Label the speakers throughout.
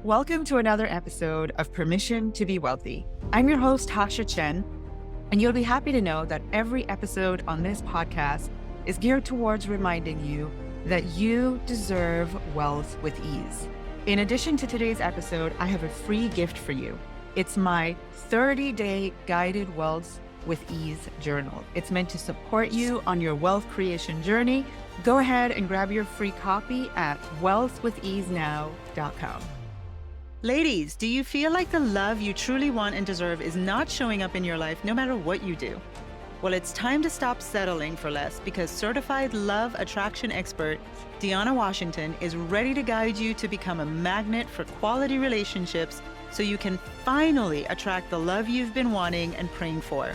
Speaker 1: Welcome to another episode of Permission to be Wealthy. I'm your host, Tasha Chen, and you'll be happy to know that every episode on this podcast is geared towards reminding you that you deserve wealth with ease. In addition to today's episode, I have a free gift for you. It's my 30-day guided wealth with ease journal. It's meant to support you on your wealth creation journey. Go ahead and grab your free copy at wealthwitheasenow.com. Ladies, do you feel like the love you truly want and deserve is not showing up in your life no matter what you do? Well, it's time to stop settling for less because certified love attraction expert Deanna Washington is ready to guide you to become a magnet for quality relationships so you can finally attract the love you've been wanting and praying for.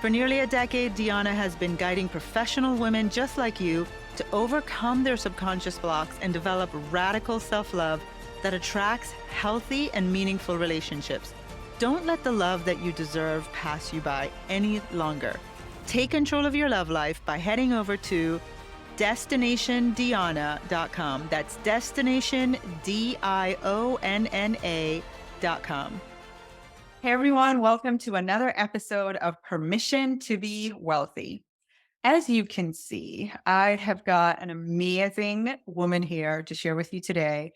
Speaker 1: For nearly a decade, Deanna has been guiding professional women just like you to overcome their subconscious blocks and develop radical self-love that attracts healthy and meaningful relationships. Don't let the love that you deserve pass you by any longer. Take control of your love life by heading over to destinationdionna.com. That's destinationdionna.com. Hey everyone, welcome to another episode of Permission to be Wealthy. As you can see, I have got an amazing woman here to share with you today.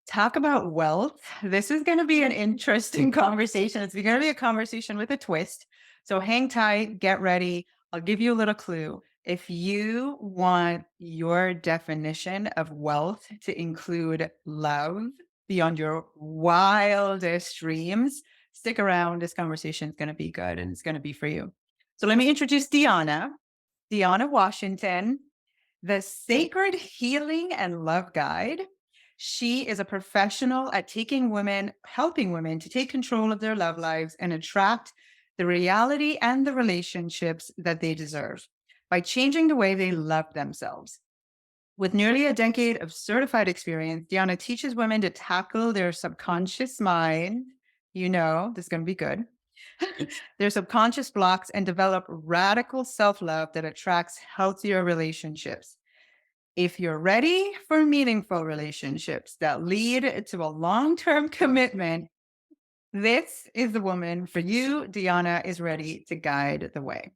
Speaker 1: Talk about wealth. This is going to be an interesting conversation. It's going to be a conversation with a twist. So hang tight, get ready. I'll give you a little clue. If you want your definition of wealth to include love beyond your wildest dreams, stick around. This conversation is going to be good and it's going to be for you. So let me introduce Deanna Washington, the Sacred Healing and Love Guide. She is a professional at helping women to take control of their love lives and attract the reality and the relationships that they deserve by changing the way they love themselves. With nearly a decade of certified experience, Deanna teaches women to tackle their subconscious mind. You know, this is going to be good. Their subconscious blocks and develop radical self-love that attracts healthier relationships. If you're ready for meaningful relationships that lead to a long-term commitment, this is the woman for you. Deanna is ready to guide the way.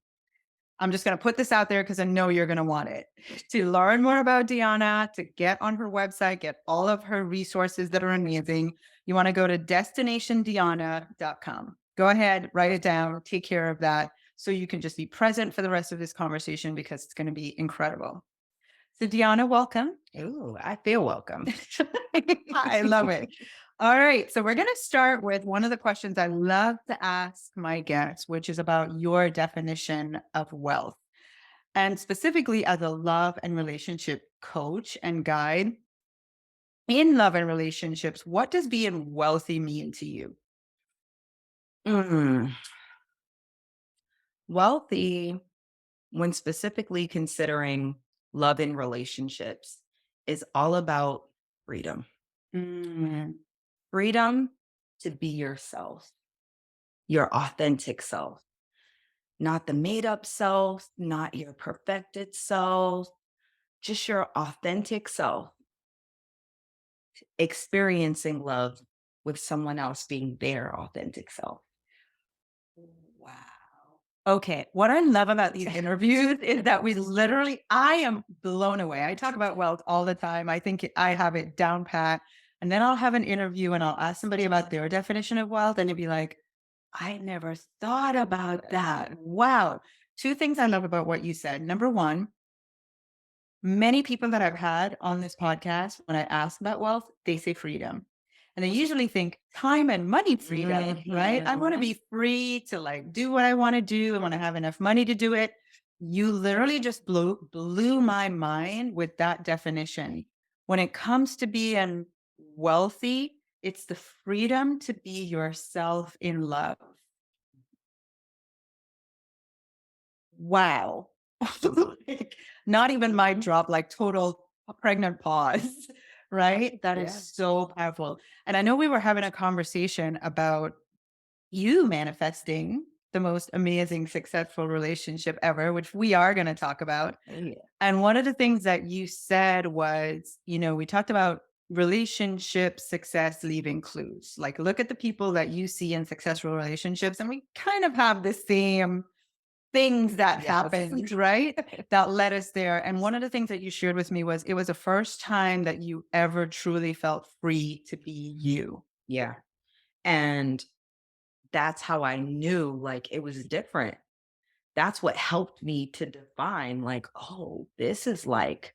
Speaker 1: I'm just going to put this out there because I know you're going to want it. To learn more about Deanna, to get on her website, get all of her resources that are amazing, you want to go to destinationdionna.com. Go ahead, write it down, take care of that so you can just be present for the rest of this conversation because it's going to be incredible. So Deanna, welcome.
Speaker 2: Oh, I feel welcome.
Speaker 1: I love it. All right. So we're going to start with one of the questions I love to ask my guests, which is about your definition of wealth. And specifically as a love and relationship coach and guide. In love and relationships, what does being wealthy mean to you?
Speaker 2: Wealthy, when specifically considering love and relationships, is all about freedom. Freedom to be yourself, your authentic self, not the made up self, not your perfected self, just your authentic self. Experiencing love with someone else being their authentic self.
Speaker 1: Wow. Okay. What I love about these interviews is that I am blown away. I talk about wealth all the time. I think I have it down pat. And then I'll have an interview and I'll ask somebody about their definition of wealth. And it'd be like, I never thought about that. Wow. Two things I love about what you said. Number one, many people that I've had on this podcast, when I ask about wealth, they say freedom. And they usually think time and money freedom, right? I want to be free to do what I want to do. I want to have enough money to do it. You literally just blew my mind with that definition. When it comes to being wealthy, it's the freedom to be yourself in love. Wow. Not even mic drop, total pregnant pause, right? That is so powerful. And I know we were having a conversation about you manifesting the most amazing, successful relationship ever, which we are going to talk about.
Speaker 2: Yeah.
Speaker 1: And one of the things that you said was, we talked about relationship success leaving clues. Like, look at the people that you see in successful relationships, and we kind of have the same things that
Speaker 2: Yes.
Speaker 1: happened, right? That led us there. And one of the things that you shared with me was it was the first time that you ever truly felt free to be you.
Speaker 2: Yeah. And that's how I knew like it was different. That's what helped me to define like, oh, this is like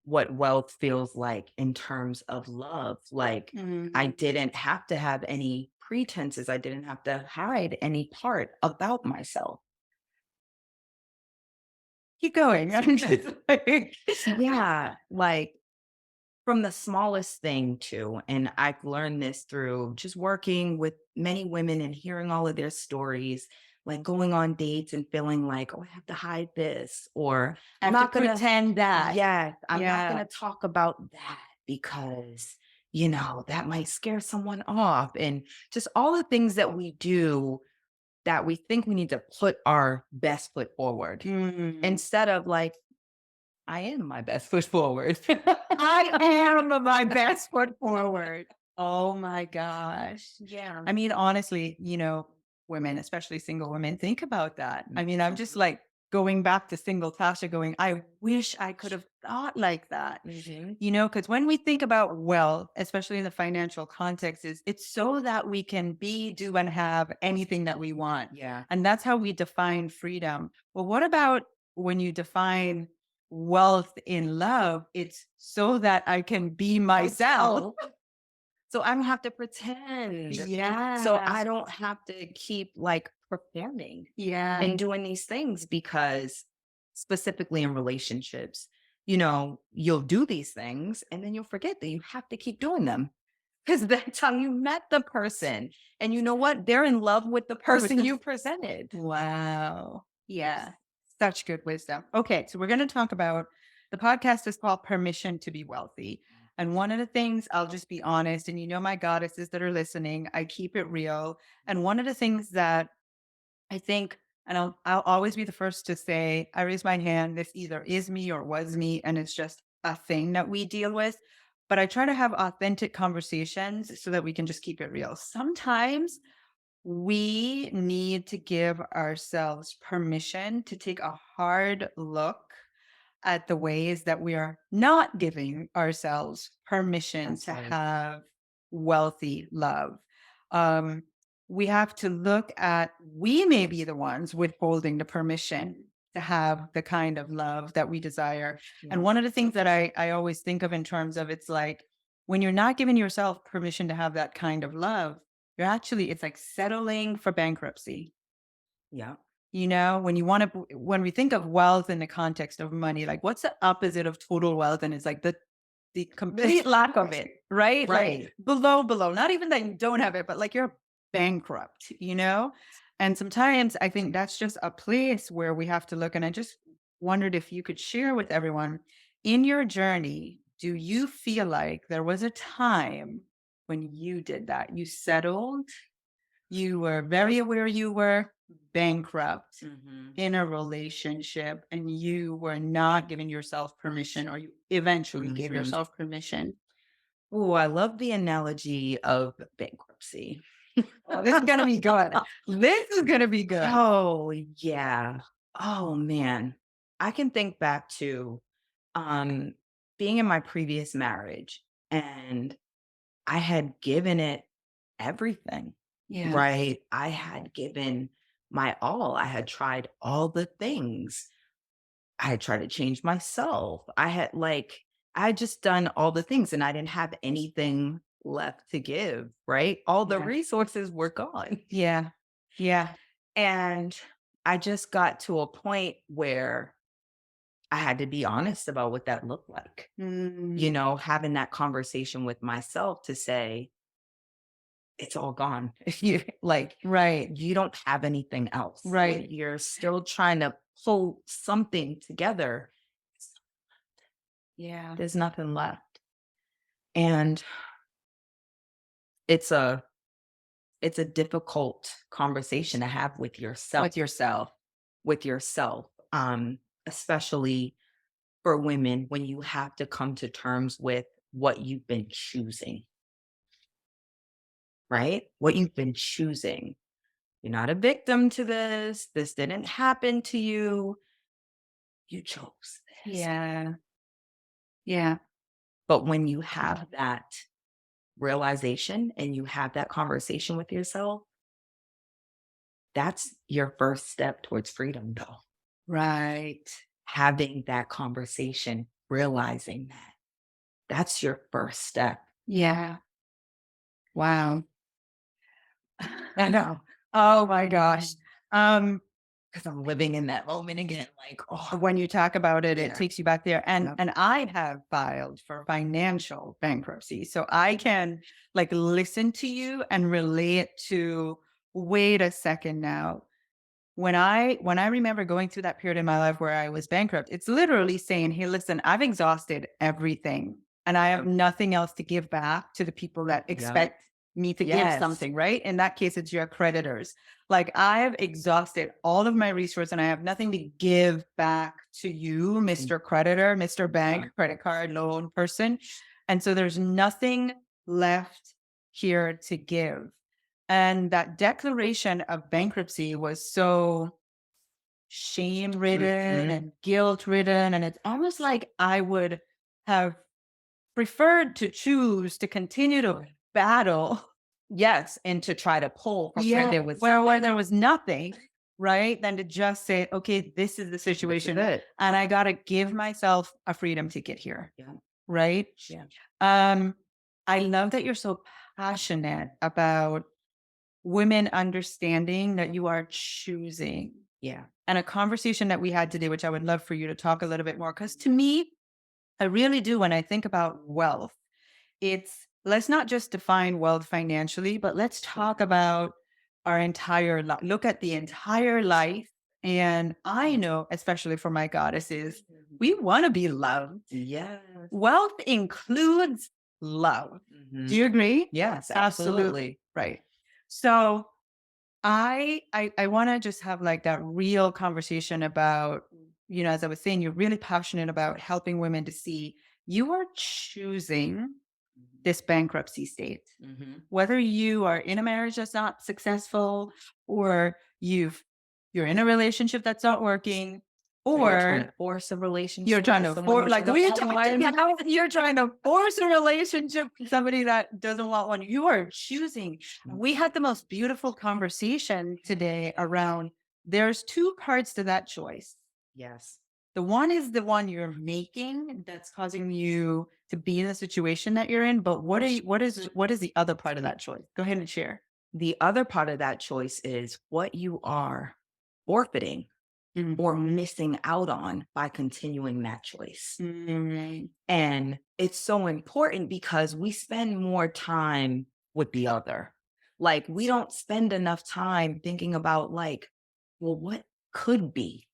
Speaker 2: what wealth feels like in terms of love. Like I
Speaker 1: Mhm.
Speaker 2: didn't have to have any pretenses. I didn't have to hide any part about myself.
Speaker 1: Keep going. I'm just like,
Speaker 2: Yeah. Like from the smallest thing too. And I've learned this through just working with many women and hearing all of their stories, like going on dates and feeling like, oh, I have to hide this, or
Speaker 1: I
Speaker 2: I'm
Speaker 1: have to
Speaker 2: not gonna,
Speaker 1: pretend that.
Speaker 2: yeah, I'm not
Speaker 1: Yeah.
Speaker 2: gonna talk about that because, you know, that might scare someone off. And just all the things that we do that we think we need to put our best foot forward
Speaker 1: Mm.
Speaker 2: instead of like, I am my best foot forward.
Speaker 1: I am my best foot forward. Oh my gosh.
Speaker 2: Yeah.
Speaker 1: I mean, honestly, women, especially single women, think about that. I mean, I'm just like going back to single Tasha going, I wish I could have thought like that.
Speaker 2: Mhm.
Speaker 1: Because when we think about wealth, especially in the financial context, is it's so that we can be, do, and have anything that we want.
Speaker 2: Yeah.
Speaker 1: And that's how we define freedom. Well, what about when you define wealth in love? It's so that I can be myself.
Speaker 2: Oh, so I don't have to pretend. So
Speaker 1: Yeah.
Speaker 2: I don't have to keep like performing
Speaker 1: Yeah.
Speaker 2: and doing these things because specifically in relationships, you know, you'll do these things and then you'll forget that you have to keep doing them because that's how you met the person. And you know what? They're in love with the person you presented.
Speaker 1: Wow. Yeah. Such good wisdom. Okay. So we're going to talk about the podcast is called Permission to Be Wealthy. And one of the things, I'll just be honest, and my goddesses that are listening, I keep it real. And one of the things that I think, and I'll always be the first to say, I raise my hand. This either is me or was me, and it's just a thing that we deal with. But I try to have authentic conversations so that we can just keep it real. Sometimes we need to give ourselves permission to take a hard look at the ways that we are not giving ourselves permission
Speaker 2: That's
Speaker 1: to
Speaker 2: right.
Speaker 1: have wealthy love. Um, we have to look at, we may be the ones withholding the permission to have the kind of love that we desire. And
Speaker 2: Yeah.
Speaker 1: one of the things that I always think of in terms of it's like when you're not giving yourself permission to have that kind of love, you're actually, it's like settling for bankruptcy.
Speaker 2: Yeah.
Speaker 1: When you want to, when we think of wealth in the context of money, like what's the opposite of total wealth? And it's like the complete lack of it, right? Like
Speaker 2: Right.
Speaker 1: below, not even that you don't have it, but like you're bankrupt. And sometimes I think that's just a place where we have to look. And I just wondered if you could share with everyone in your journey, do you feel like there was a time when you did that? You settled, you were very aware you were bankrupt
Speaker 2: Hmm.
Speaker 1: in a relationship and you were not giving yourself permission, or you eventually gave
Speaker 2: Hmm.
Speaker 1: yourself permission.
Speaker 2: Oh, I love the analogy of bankruptcy.
Speaker 1: Oh, this is going to be good. This is going to be good.
Speaker 2: Oh, yeah. Oh, man. I can think back to um being in my previous marriage and I had given it everything,
Speaker 1: Yeah.
Speaker 2: right? I had given my all. I had tried all the things. I had tried to change myself. I had just done all the things and I didn't have anything left to give, right? All the
Speaker 1: Yeah.
Speaker 2: resources were gone.
Speaker 1: Yeah. Yeah.
Speaker 2: And I just got to a point where I had to be honest about what that looked like.
Speaker 1: Mm,
Speaker 2: You know, having that conversation with myself to say, it's all gone.
Speaker 1: right.
Speaker 2: You don't have anything else.
Speaker 1: Right.
Speaker 2: You're still trying to pull something together.
Speaker 1: Yeah.
Speaker 2: There's nothing left. And it's a it's a difficult conversation to have
Speaker 1: With yourself.
Speaker 2: with yourself. Especially for women when you have to come to terms with what you've been choosing, right? What you've been choosing. You're not a victim to this. This didn't happen to you. You chose this.
Speaker 1: Yeah. Yeah.
Speaker 2: But when you have that realization and you have that conversation with yourself, that's your first step towards freedom, though.
Speaker 1: Right.
Speaker 2: Having that conversation, realizing that that's your first step.
Speaker 1: Yeah. Wow.
Speaker 2: I know.
Speaker 1: Oh my gosh. Um,
Speaker 2: Because I'm living in that moment again. Like, oh,
Speaker 1: when you talk about it, it
Speaker 2: yeah.
Speaker 1: takes you back there. And
Speaker 2: Yep.
Speaker 1: and I have filed for financial bankruptcy. So I can like listen to you and relate to, wait a second now. When I remember going through that period in my life where I was bankrupt, it's literally saying, "Hey, listen, I've exhausted everything and I have nothing else to give back to the people that
Speaker 2: Yep.
Speaker 1: expect me to give
Speaker 2: Yes.
Speaker 1: something," right? In that case, it's your creditors. Like I've exhausted all of my resources and I have nothing to give back to you, Mr. Creditor, Mr. Bank, credit card, loan person. And so there's nothing left here to give. And that declaration of bankruptcy was so shame ridden
Speaker 2: Mhm.
Speaker 1: and guilt ridden. And it's almost like I would have preferred to choose to continue to battle.
Speaker 2: Yes. And to try to pull from where
Speaker 1: Yeah.
Speaker 2: there was
Speaker 1: Where there was nothing, right? Than to just say, okay, this is the
Speaker 2: this
Speaker 1: situation.
Speaker 2: is it.
Speaker 1: And I got to give myself a freedom to get here.
Speaker 2: Yeah.
Speaker 1: Right.
Speaker 2: Yeah.
Speaker 1: Um, I love that you're so passionate about women understanding that you are choosing.
Speaker 2: Yeah.
Speaker 1: And a conversation that we had today, which I would love for you to talk a little bit more, because to me, I really do. When I think about wealth, it's let's not just define wealth financially, but let's talk about our entire life. Look at the entire life. And I know, especially for my goddesses, we want to be loved.
Speaker 2: Yes.
Speaker 1: Wealth includes love. Do you agree?
Speaker 2: Yes,
Speaker 1: Absolutely.
Speaker 2: absolutely.
Speaker 1: Right. So I want to just have like that real conversation about, as I was saying, you're really passionate about helping women to see you are choosing this bankruptcy state.
Speaker 2: Mhm.
Speaker 1: Whether you are in a marriage that's not successful, or you're in a relationship that's not working,
Speaker 2: You're trying
Speaker 1: or
Speaker 2: to force a relationship
Speaker 1: you're trying
Speaker 2: with
Speaker 1: to
Speaker 2: someone who
Speaker 1: like
Speaker 2: doesn't
Speaker 1: we
Speaker 2: want one.
Speaker 1: you're trying to force a relationship with somebody that doesn't want one. You are choosing. We had the most beautiful conversation today around there's two parts to that choice.
Speaker 2: Yes.
Speaker 1: The one is the one you're making that's causing you to be in the situation that you're in. But what is the other part of that choice? Go ahead and share.
Speaker 2: The other part of that choice is what you are forfeiting or missing out on by continuing that choice.
Speaker 1: Mhm.
Speaker 2: And it's so important because we spend more time with the other. Like, we don't spend enough time thinking about, like, well, what could be?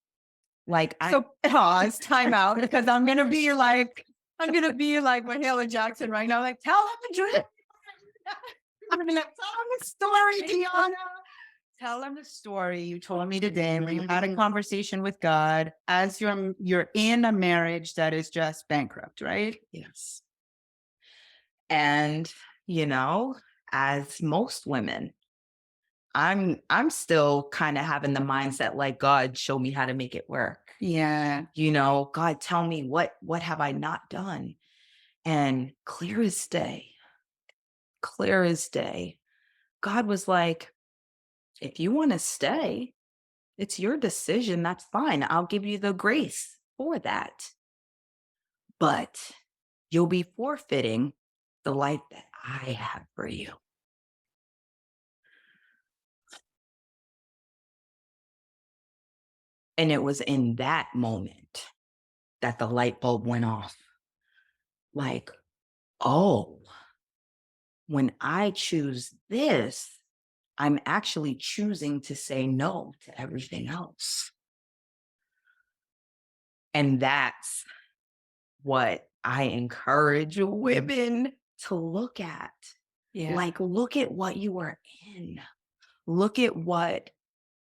Speaker 2: Like,
Speaker 1: So pause, time out, because I'm gonna be like Mahalia Jackson right now. Like, tell them the truth. I'm gonna tell them the story, Tiana. Tell them the story you told me today where you had a conversation with God as you're in a marriage that is just bankrupt, right?
Speaker 2: yes. And, you know, as most women, I'm still kind of having the mindset like, God, show me how to make it work.
Speaker 1: Yeah.
Speaker 2: God, tell me what have I not done? And clear as day, God was like, if you want to stay, it's your decision. That's fine. I'll give you the grace for that. But you'll be forfeiting the life that I have for you. And it was in that moment that the light bulb went off. Like, oh, when I choose this, I'm actually choosing to say no to everything else. And that's what I encourage women to look at.
Speaker 1: Yeah.
Speaker 2: Like, look at what you are in. Look at what,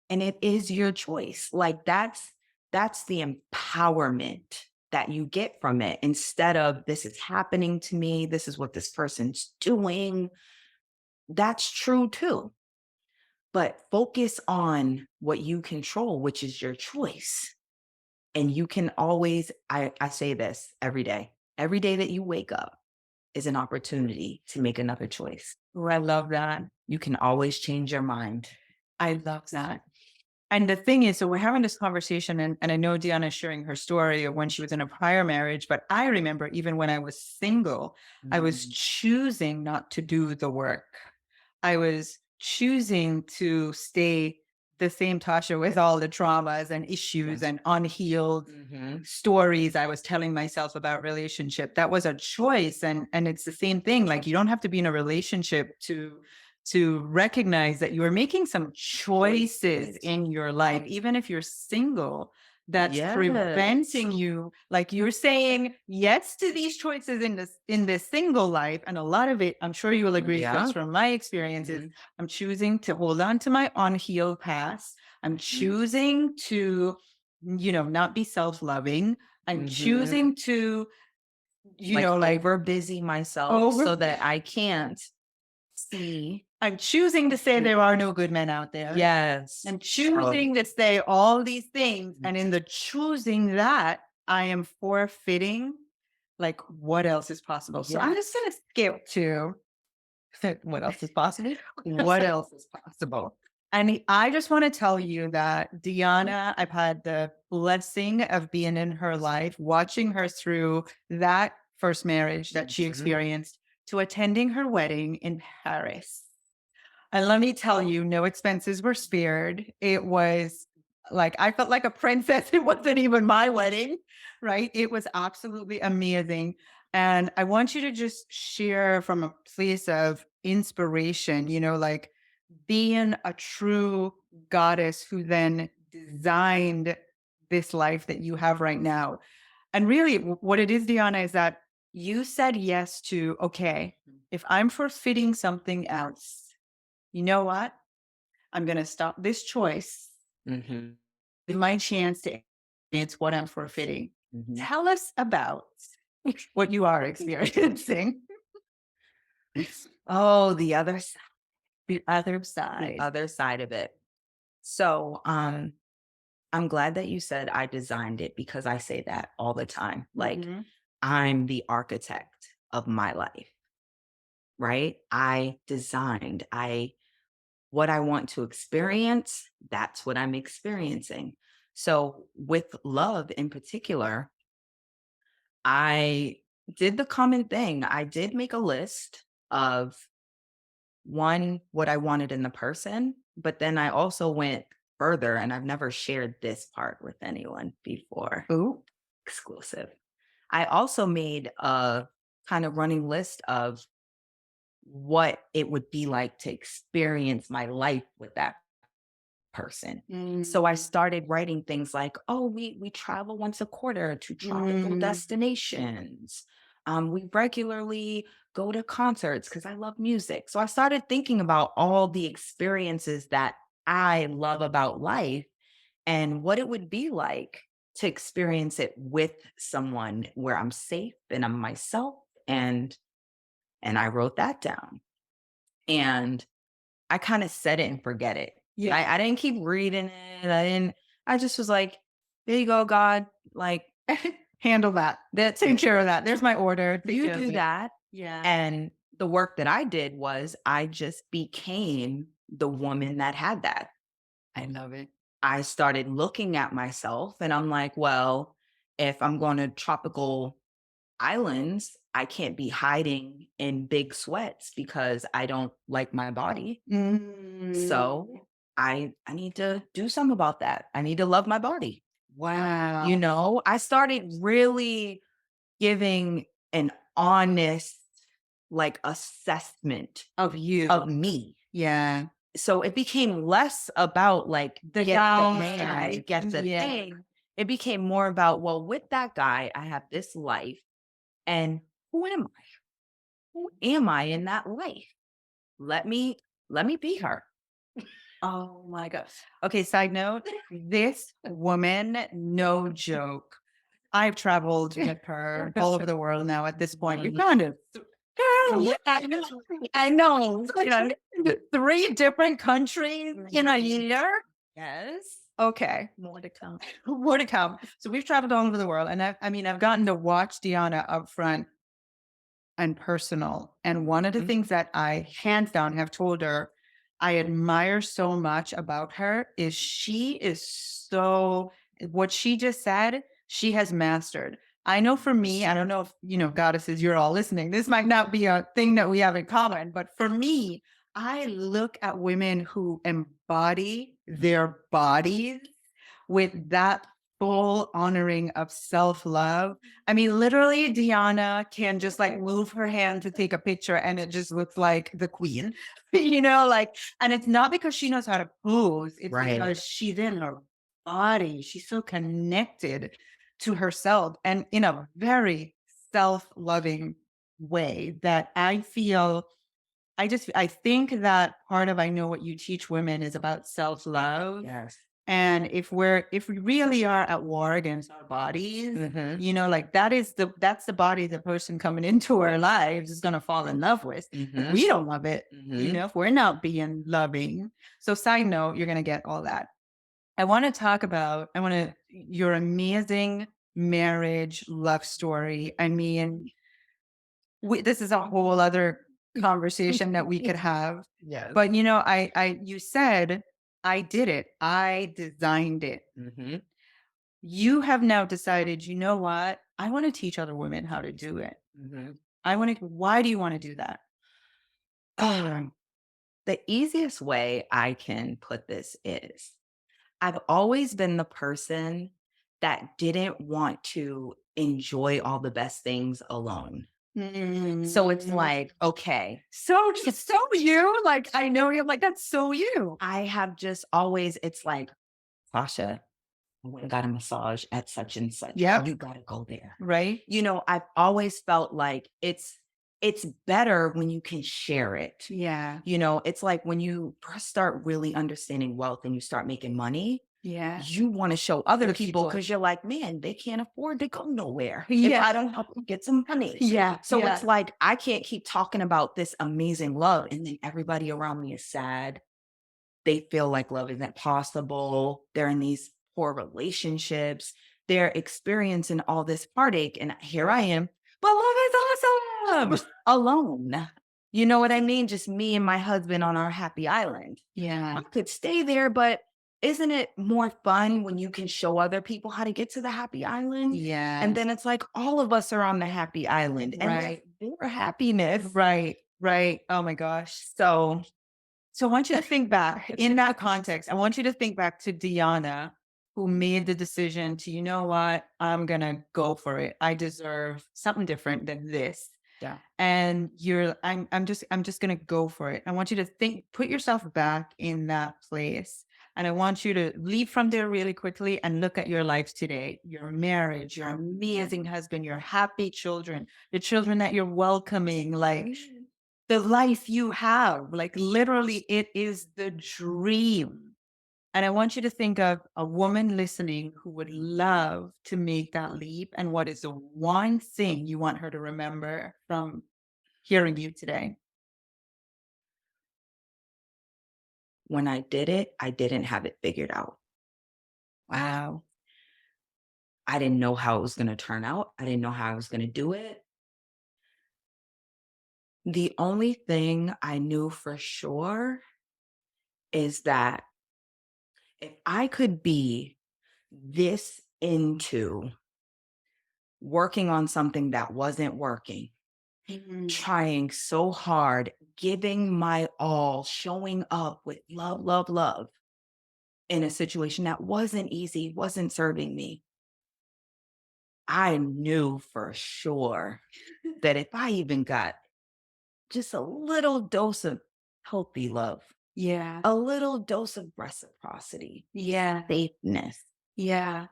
Speaker 2: and it is your choice. Like, that's the empowerment that you get from it instead of this is happening to me, this is what this person's doing. That's true too. But focus on what you control, which is your choice. And you can always, I say this every day that you wake up is an opportunity to make another choice.
Speaker 1: Oh, I love that.
Speaker 2: You can always change your mind.
Speaker 1: I love that. And the thing is, so we're having this conversation, and I know Deanna is sharing her story of when she was in a prior marriage, but I remember even when I was single, I was choosing not to do the work. I was choosing to stay the same Tasha with all the traumas and issues and unhealed stories I was telling myself about relationship. That was a choice. And it's the same thing. Like, you don't have to be in a relationship to recognize that you are making some choices in your life, even if you're single, that's preventing you. Like, you're saying yes to these choices in this single life. And a lot of it, I'm sure you will agree, comes from my experiences. I'm choosing to hold on to my unhealed past. I'm choosing to, not be self-loving. I'm choosing to, like
Speaker 2: over busy myself so that I can't see.
Speaker 1: I'm choosing to say there are no good men out there.
Speaker 2: Yes.
Speaker 1: I'm choosing to say all these things. And in the choosing that, I am forfeiting, like, what else is possible. So I'm just going to skip to what else is possible. What else is possible? And I just want to tell you that Deanna, I've had the blessing of being in her life, watching her through that first marriage that she experienced to attending her wedding in Paris. And let me tell you, no expenses were spared. It was like, I felt like a princess. It wasn't even my wedding, right? It was absolutely amazing. And I want you to just share from a place of inspiration, like being a true goddess who then designed this life that you have right now. And really, what it is, Deanna, is that you said yes to, okay, if I'm forfeiting something else, you know what? I'm going to stop this choice. Give my chance to experience what I'm forfeiting. Tell us about what you are experiencing.
Speaker 2: Oh, the other side.
Speaker 1: The other side.
Speaker 2: The other side of it. So, I'm glad that you said I designed it, because I say that all the time. Like, I'm the architect of my life, right? I designed, what I want to experience, that's what I'm experiencing. So with love in particular, I did the common thing. I did make a list of one, what I wanted in the person, but then I also went further, and I've never shared this part with anyone before.
Speaker 1: Ooh.
Speaker 2: Exclusive. I also made a kind of running list of what it would be like to experience my life with that person. So I started writing things like, oh, we travel once a quarter to tropical destinations. We regularly go to concerts because I love music. So I started thinking about all the experiences that I love about life and what it would be like to experience it with someone where I'm safe and I'm myself. And I wrote that down. And I kind of set it and forget it.
Speaker 1: Yeah.
Speaker 2: I didn't keep reading it. I just was like, there you go, God. Like,
Speaker 1: Handle that. Take care of that. There's my order.
Speaker 2: you do that.
Speaker 1: Yeah.
Speaker 2: And the work that I did was I just became the woman that had that.
Speaker 1: I love it.
Speaker 2: I started looking at myself and I'm like, well, if I'm going to tropical islands, I can't be hiding in big sweats because I don't like my body. So I need to do something about that. I need to love my body.
Speaker 1: Wow.
Speaker 2: I started really giving an honest, like, assessment
Speaker 1: Of you.
Speaker 2: of me.
Speaker 1: Yeah.
Speaker 2: So it became less about like
Speaker 1: The
Speaker 2: get
Speaker 1: down
Speaker 2: the man,
Speaker 1: side.
Speaker 2: get the
Speaker 1: Yeah.
Speaker 2: thing. It became more about, well, with that guy, I have this life. And who am I? Who am I in that life? Let me be her.
Speaker 1: Oh my gosh. Okay, side note, this woman, no joke, I've traveled with her all over the world now at this point. We've gone to girl, I know, you know, 3 different countries in a year.
Speaker 2: Yes.
Speaker 1: Okay.
Speaker 2: More to come.
Speaker 1: More to come. So we've traveled all over the world. And I mean, I've gotten to watch Deanna up front and personal. And one of the things that I hands down have told her I admire so much about her is she is so what she just said, she has mastered. I know for me, I don't know if, goddesses, you're all listening. This might not be a thing that we have in common, but for me, I look at women who embody their bodies with that full honoring of self-love. I mean, literally, Deanna can just like move her hand to take a picture and it just looks like the queen, and it's not because she knows how to pose, it's
Speaker 2: Right.
Speaker 1: because she's in her body. She's so connected to herself and in a very self-loving way that I think that part of I know what you teach women is about self-love.
Speaker 2: Yes.
Speaker 1: And if we really are at war against our bodies, like that's the body the person coming into our lives is gonna fall in love with. If we don't love it, if we're not being loving. So side note, you're gonna get all that. I want to your amazing marriage love story. I mean, this is a whole other conversation that we could have.
Speaker 2: Yes.
Speaker 1: But you said I did it. I designed it. You have now decided, you know what? I want to teach other women how to do it. Why do you want to do that?
Speaker 2: The easiest way I can put this is I've always been the person that didn't want to enjoy all the best things alone. So it's like, okay,
Speaker 1: so you, like, I know you're like, that's so you.
Speaker 2: I have just always, it's like, Tasha, I went and got a massage at such and such.
Speaker 1: Yep.
Speaker 2: You got to go there.
Speaker 1: Right.
Speaker 2: I've always felt like it's better when you can share it.
Speaker 1: Yeah.
Speaker 2: It's like when you first start really understanding wealth and you start making money,
Speaker 1: Yeah.
Speaker 2: you want to show other
Speaker 1: The
Speaker 2: people
Speaker 1: people.
Speaker 2: because you're like, man, they can't afford to go nowhere if
Speaker 1: Yeah.
Speaker 2: I don't help them get some money.
Speaker 1: Yeah.
Speaker 2: So
Speaker 1: yeah.
Speaker 2: it's like, I can't keep talking about this amazing love. And then everybody around me is sad. They feel like love isn't possible. They're in these poor relationships. They're experiencing all this heartache. And here I am, but love is awesome alone. You know what I mean? Just me and my husband on our happy island.
Speaker 1: Yeah.
Speaker 2: I could stay there, but isn't it more fun when you can show other people how to get to the happy island?
Speaker 1: Yeah.
Speaker 2: And then it's like all of us are on the happy island and
Speaker 1: Right.
Speaker 2: their happiness.
Speaker 1: Right. Right. Oh my gosh. So I want you to think back in that context. I want you to think back to Deanna, who made the decision to, you know what, I'm going to go for it. I deserve something different than this.
Speaker 2: Yeah.
Speaker 1: And I'm just going to go for it. I want you to put yourself back in that place. And I want you to leave from there really quickly and look at your life today, your marriage, your amazing husband, your happy children, the children that you're welcoming, like the life you have. Like literally, it is the dream. And I want you to think of a woman listening who would love to make that leap. And what is the one thing you want her to remember from hearing you today?
Speaker 2: When I did it, I didn't have it figured out.
Speaker 1: Wow.
Speaker 2: I didn't know how it was going to turn out. I didn't know how I was going to do it. The only thing I knew for sure is that if I could be this into working on something that wasn't working, trying so hard, giving my all, showing up with love, love, love in a situation that wasn't easy, wasn't serving me, I knew for sure that if I even got just a little dose of healthy love,
Speaker 1: Yeah.
Speaker 2: a little dose of reciprocity,
Speaker 1: Yeah.
Speaker 2: safeness,
Speaker 1: Yeah.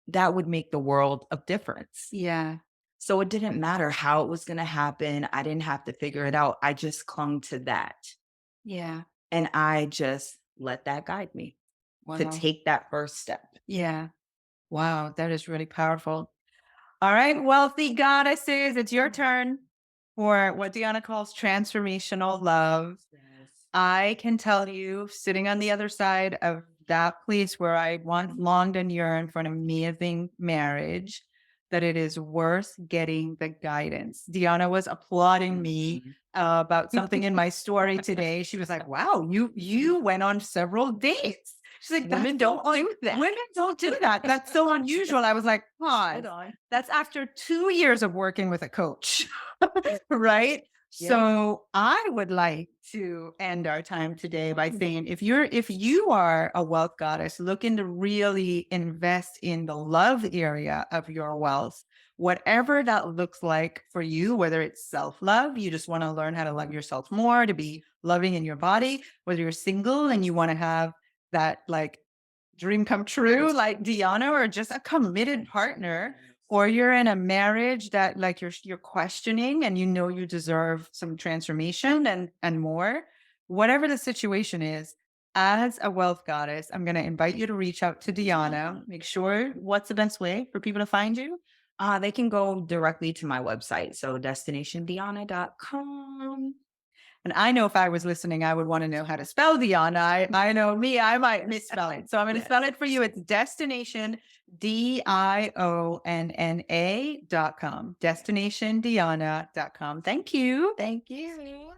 Speaker 2: that would make the world of difference.
Speaker 1: Yeah.
Speaker 2: So it didn't matter how it was going to happen. I didn't have to figure it out. I just clung to that.
Speaker 1: Yeah.
Speaker 2: And I just let that guide me to
Speaker 1: Wow.
Speaker 2: take that first step.
Speaker 1: Yeah. Wow, that is really powerful. All right, wealthy goddesses, it's your turn for what Deanna calls transformational love.
Speaker 2: Yes.
Speaker 1: I can tell you, sitting on the other side of that place where I once longed and yearned for an amazing marriage, that it is worth getting the guidance. Deanna was applauding me
Speaker 2: Mhm.
Speaker 1: about something in my story today. She was like, "Wow, you went on several dates." She's like,
Speaker 2: Women don't do that.
Speaker 1: Women don't do that. That's so unusual." I was like,
Speaker 2: Right
Speaker 1: "Pause.
Speaker 2: on.
Speaker 1: That's after 2 years of working with a coach." Right?
Speaker 2: Yep.
Speaker 1: So I would like to end our time today by saying if you are a wealth goddess looking to really invest in the love area of your wealth, whatever that looks like for you, whether it's self-love, you just want to learn how to love yourself more, to be loving in your body, whether you're single and you want to have that like dream come true like Deanna, or just a committed partner, or you're in a marriage that like you're questioning and you know you deserve some transformation and more, whatever the situation is, as a wealth goddess, I'm going to invite you to reach out to Deanna. Make sure, what's the best way for people to find you?
Speaker 2: They can go directly to my website. So destinationdiana.com.
Speaker 1: And I know if I was listening, I would want to know how to spell Diana. I know me, I might misspell it. So I'm going to spell
Speaker 2: Yes.
Speaker 1: it for you. It's destination, DIONNA.com. Destinationdiana.com. Thank you.
Speaker 2: Thank you.